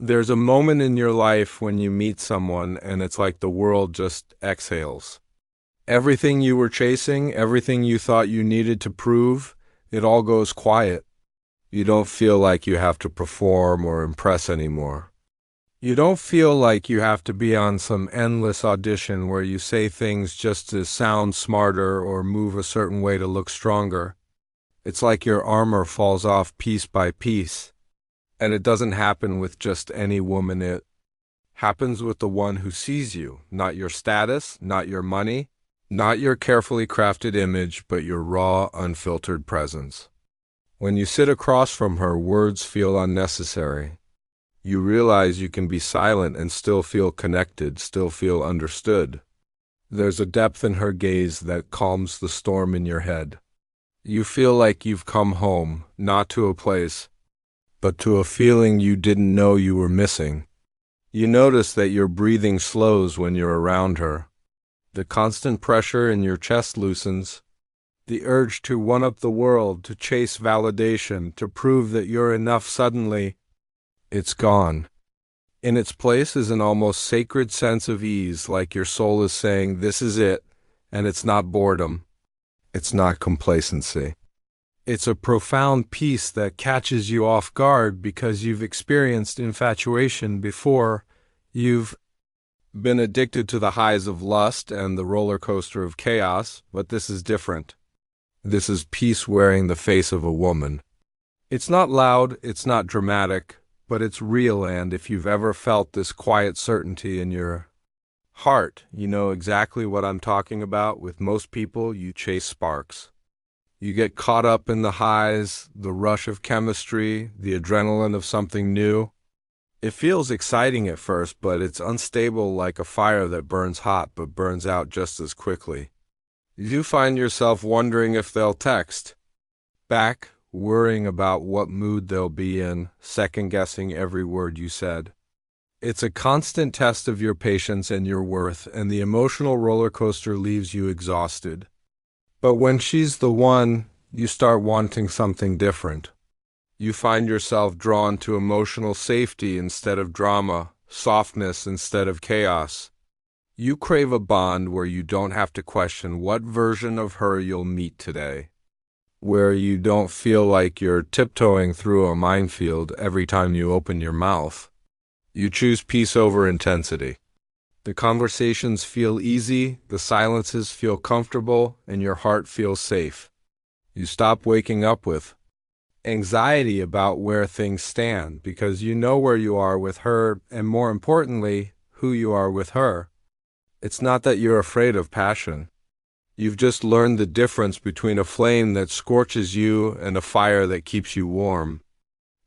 There's a moment in your life when you meet someone and it's like the world just exhales. Everything you were chasing, everything you thought you needed to prove, it all goes quiet. You don't feel like you have to perform or impress anymore. You don't feel like you have to be on some endless audition where you say things just to sound smarter or move a certain way to look stronger. It's like your armor falls off piece by piece. And it doesn't happen with just any woman. It happens with the one who sees you, not your status, not your money, not your carefully crafted image, but your raw, unfiltered presence. When you sit across from her, words feel unnecessary. You realize you can be silent and still feel connected, still feel understood. There's a depth in her gaze that calms the storm in your head. You feel like you've come home, not to a place, but to a feeling you didn't know you were missing. You notice that your breathing slows when you're around her. The constant pressure in your chest loosens. The urge to one-up the world, to chase validation, to prove that you're enough suddenly, it's gone. In its place is an almost sacred sense of ease, like your soul is saying, this is it, and it's not boredom. It's not complacency. It's a profound peace that catches you off guard because you've experienced infatuation before. You've been addicted to the highs of lust and the roller coaster of chaos, but this is different. This is peace wearing the face of a woman. It's not loud, it's not dramatic, but it's real, and if you've ever felt this quiet certainty in your heart, you know exactly what I'm talking about. With most people, you chase sparks. You get caught up in the highs, the rush of chemistry, the adrenaline of something new. It feels exciting at first, but it's unstable, like a fire that burns hot but burns out just as quickly. You find yourself wondering if they'll text back, worrying about what mood they'll be in, second-guessing every word you said. It's a constant test of your patience and your worth, and the emotional roller coaster leaves you exhausted. But when she's the one, you start wanting something different. You find yourself drawn to emotional safety instead of drama, softness instead of chaos. You crave a bond where you don't have to question what version of her you'll meet today, where you don't feel like you're tiptoeing through a minefield every time you open your mouth. You choose peace over intensity. The conversations feel easy, the silences feel comfortable, and your heart feels safe. You stop waking up with anxiety about where things stand because you know where you are with her and, more importantly, who you are with her. It's not that you're afraid of passion. You've just learned the difference between a flame that scorches you and a fire that keeps you warm.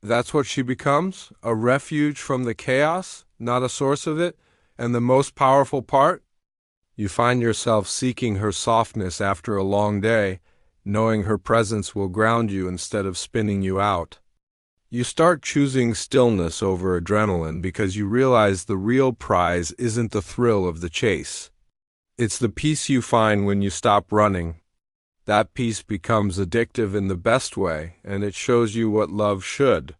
That's what she becomes, a refuge from the chaos, not a source of it. And the most powerful part? You find yourself seeking her softness after a long day, knowing her presence will ground you instead of spinning you out. You start choosing stillness over adrenaline because you realize the real prize isn't the thrill of the chase. It's the peace you find when you stop running. That peace becomes addictive in the best way, and it shows you what love should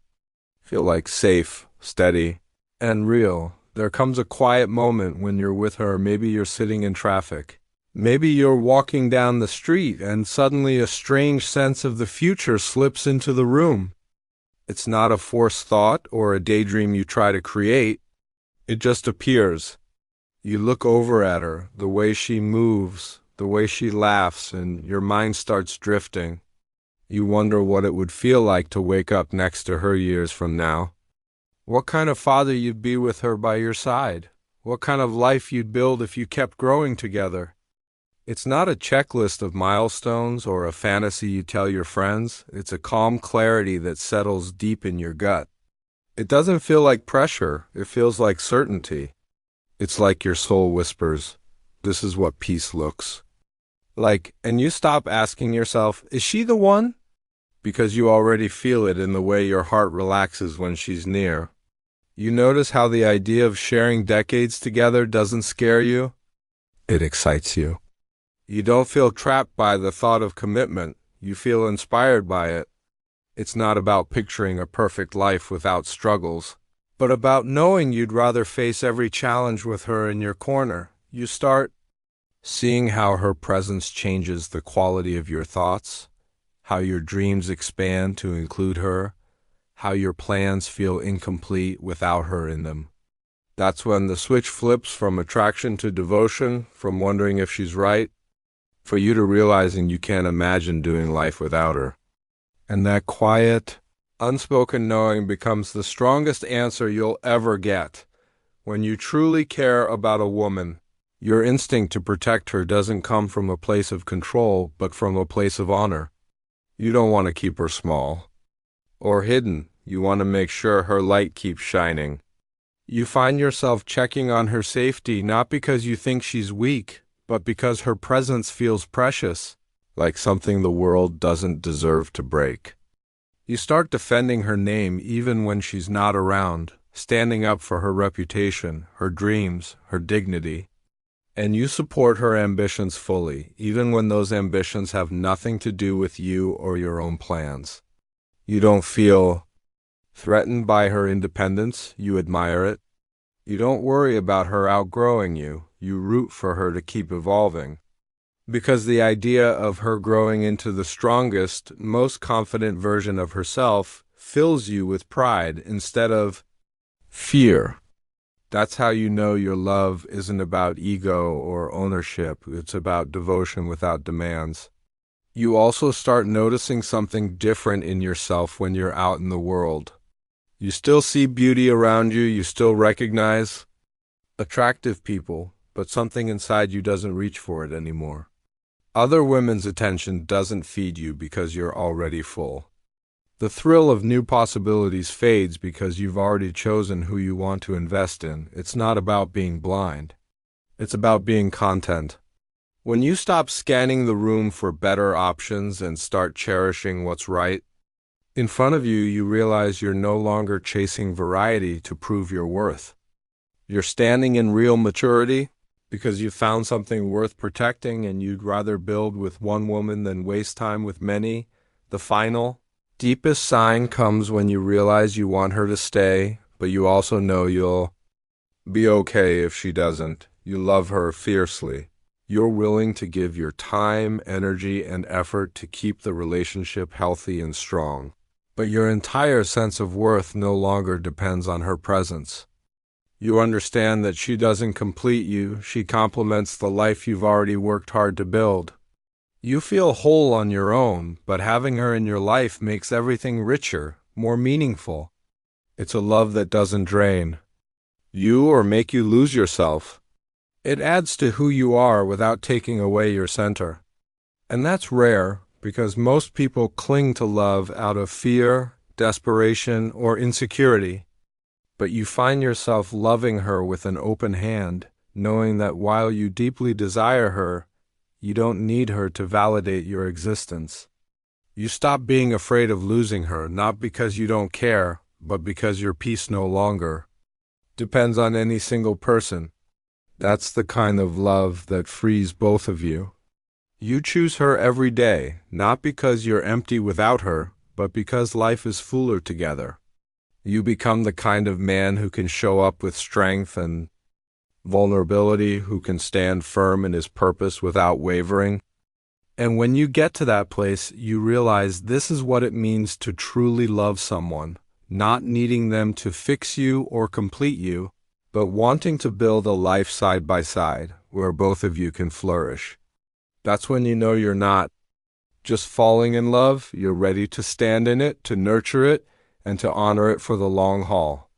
feel like: safe, steady, and real. There comes a quiet moment when you're with her. Maybe you're sitting in traffic. Maybe you're walking down the street and suddenly a strange sense of the future slips into the room. It's not a forced thought or a daydream you try to create. It just appears. You look over at her, the way she moves, the way she laughs, and your mind starts drifting. You wonder what it would feel like to wake up next to her years from now. What kind of father you'd be with her by your side. What kind of life you'd build if you kept growing together. It's not a checklist of milestones or a fantasy you tell your friends. It's a calm clarity that settles deep in your gut. It doesn't feel like pressure. It feels like certainty. It's like your soul whispers, this is what peace looks like. And you stop asking yourself, is she the one? Because you already feel it in the way your heart relaxes when she's near. You notice how the idea of sharing decades together doesn't scare you. It excites you. You don't feel trapped by the thought of commitment. You feel inspired by it. It's not about picturing a perfect life without struggles. but about knowing you'd rather face every challenge with her in your corner. You start seeing how her presence changes the quality of your thoughts, how your dreams expand to include her, how your plans feel incomplete without her in them. That's when the switch flips from attraction to devotion, from wondering if she's right, for you to realizing you can't imagine doing life without her. And that quiet, unspoken knowing becomes the strongest answer you'll ever get. When you truly care about a woman, your instinct to protect her doesn't come from a place of control, but from a place of honor. You don't want to keep her small or hidden. You want to make sure her light keeps shining. You find yourself checking on her safety not because you think she's weak, but because her presence feels precious, like something the world doesn't deserve to break. You start defending her name even when she's not around, standing up for her reputation, her dreams, her dignity. And you support her ambitions fully, even when those ambitions have nothing to do with you or your own plans. You don't feel threatened by her independence, you admire it. You don't worry about her outgrowing you, you root for her to keep evolving. Because the idea of her growing into the strongest, most confident version of herself fills you with pride instead of fear. That's how you know your love isn't about ego or ownership, it's about devotion without demands. You also start noticing something different in yourself when you're out in the world. You still see beauty around you, you still recognize attractive people, but something inside you doesn't reach for it anymore. Other women's attention doesn't feed you because you're already full. The thrill of new possibilities fades because you've already chosen who you want to invest in. It's not about being blind. It's about being content. When you stop scanning the room for better options and start cherishing what's right in front of you, you realize you're no longer chasing variety to prove your worth. You're standing in real maturity because you found something worth protecting and you'd rather build with one woman than waste time with many. The final, deepest sign comes when you realize you want her to stay, but you also know you'll be okay if she doesn't. You love her fiercely. You're willing to give your time, energy, and effort to keep the relationship healthy and strong. But your entire sense of worth no longer depends on her presence. You understand that she doesn't complete you, she complements the life you've already worked hard to build. You feel whole on your own, but having her in your life makes everything richer, more meaningful. It's a love that doesn't drain you or make you lose yourself. It adds to who you are without taking away your center. And that's rare, because most people cling to love out of fear, desperation, or insecurity. But you find yourself loving her with an open hand, knowing that while you deeply desire her, you don't need her to validate your existence. You stop being afraid of losing her, not because you don't care, but because your peace no longer depends on any single person. That's the kind of love that frees both of you. You choose her every day, not because you're empty without her, but because life is fuller together. You become the kind of man who can show up with strength and vulnerability, who can stand firm in his purpose without wavering. And when you get to that place, you realize this is what it means to truly love someone, not needing them to fix you or complete you, but wanting to build a life side by side where both of you can flourish. That's when you know you're not just falling in love, you're ready to stand in it, to nurture it, and to honor it for the long haul.